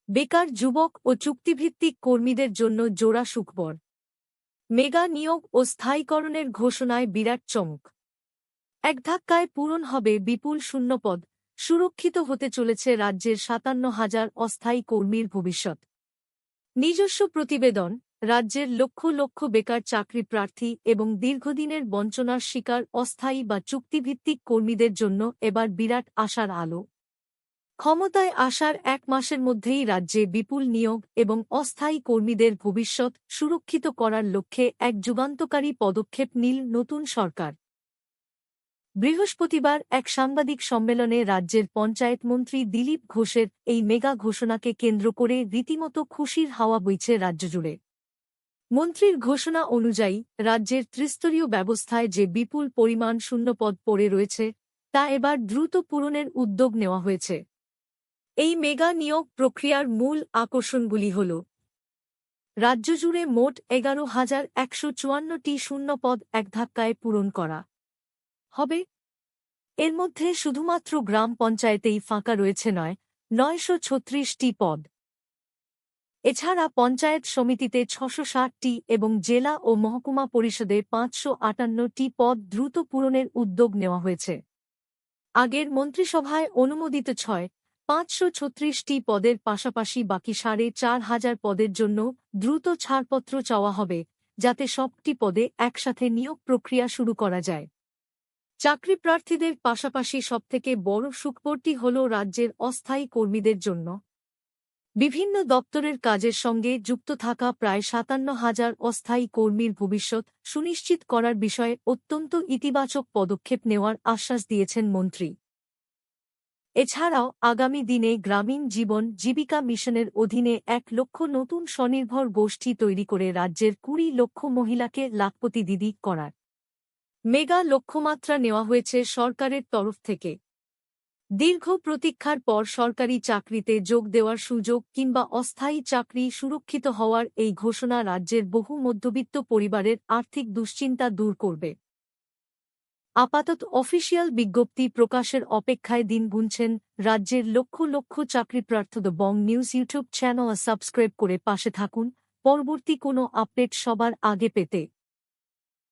বেকার যুবক ও চুক্তিভিত্তিক কর্মীদের জন্য জোড়া সুখবর। মেগা নিয়োগ ও স্থায়ীকরণের ঘোষণায় বিরাট চমক। এক ধাক্কায় পূরণ হবে বিপুল শূন্যপদ, সুরক্ষিত হতে চলেছে রাজ্যের ৫৭,০০০ অস্থায়ী কর্মীর ভবিষ্যৎ। নিজস্ব প্রতিবেদন। রাজ্যের লক্ষ লক্ষ বেকার চাকরি প্রার্থী এবং দীর্ঘদিনের বঞ্চনার শিকার অস্থায়ী বা চুক্তিভিত্তিক কর্মীদের জন্য এবার বিরাট আশার আলো। ক্ষমতায় আসার ১ মাসের মধ্যেই রাজ্যে বিপুল নিয়োগ এবং অস্থায়ী কর্মীদের ভবিষ্যৎ সুরক্ষিত করার লক্ষ্যে এক যুগান্তকারী পদক্ষেপ নিল নতুন সরকার। বৃহস্পতিবার এক সাংবাদিক সম্মেলনে রাজ্যের পঞ্চায়েত মন্ত্রী দিলীপ ঘোষের এই মেগা ঘোষণাকে কেন্দ্র করে রীতিমতো খুশির হাওয়া বইছে রাজ্যজুড়ে। মন্ত্রীর ঘোষণা অনুযায়ী রাজ্যের ত্রিস্তরীয় ব্যবস্থায় যে বিপুল পরিমাণ শূন্যপদ পড়ে রয়েছে তা এবার দ্রুত পূরণের উদ্যোগ নেওয়া হয়েছে। এই মেগা নিয়োগ প্রক্রিয়ার মূল আকর্ষণগুলি হল: রাজ্যজুড়ে মোট ১১,১৫৪টি শূন্যপদ এক ধাক্কায় পূরণ করা হবে। এর মধ্যে শুধুমাত্র গ্রাম পঞ্চায়েতেই ফাঁকা রয়েছে ৯৩৬টি পদ। এছাড়া পঞ্চায়েত সমিতিতে ৬৬০টি এবং জেলা ও মহকুমা পরিষদে ৫৫৮টি পদ দ্রুত পূরণের উদ্যোগ নেওয়া হয়েছে। আগের মন্ত্রিসভায় অনুমোদিত ৫৩৬টি পদের পাশাপাশি বাকি ৪,৫০০ পদের জন্য দ্রুত ছাড়পত্র চাওয়া হবে, যাতে সবটি পদে একসাথে নিয়োগ প্রক্রিয়া শুরু করা যায়। চাকরিপ্রার্থীদের পাশাপাশি সবথেকে বড় সুখবরটি হল রাজ্যের অস্থায়ী কর্মীদের জন্য। বিভিন্ন দপ্তরের কাজের সঙ্গে যুক্ত থাকা প্রায় ৫৭,০০০ অস্থায়ী কর্মীর ভবিষ্যৎ সুনিশ্চিত করার বিষয়ে অত্যন্ত ইতিবাচক পদক্ষেপ নেওয়ার আশ্বাস দিয়েছেন মন্ত্রী। এছাড়াও আগামী দিনে গ্রামীণ জীবন জীবিকা মিশনের অধীনে ১ লক্ষ নতুন স্বনির্ভর গোষ্ঠী তৈরি করে রাজ্যের ২০ লক্ষ মহিলাকে লাখপতি দিদি করার মেগা লক্ষ্যমাত্রা নেওয়া হয়েছে সরকারের তরফ থেকে। দীর্ঘ প্রতীক্ষার পর সরকারি চাকরিতে যোগ দেওয়ার সুযোগ কিংবা অস্থায়ী চাকরি সুরক্ষিত হওয়ার এই ঘোষণা রাজ্যের বহু মধ্যবিত্ত পরিবারের আর্থিক দুশ্চিন্তা দূর করবে। আপাতত অফিসিয়াল বিজ্ঞপ্তি প্রকাশের অপেক্ষায় দিন গুনছেন রাজ্যের লক্ষ লক্ষ চাকরিপ্রার্থী। বং নিউজ ইউটিউব চ্যানেল সাবস্ক্রাইব করে পাশে থাকুন পরবর্তী কোনো আপডেট সবার আগে পেতে।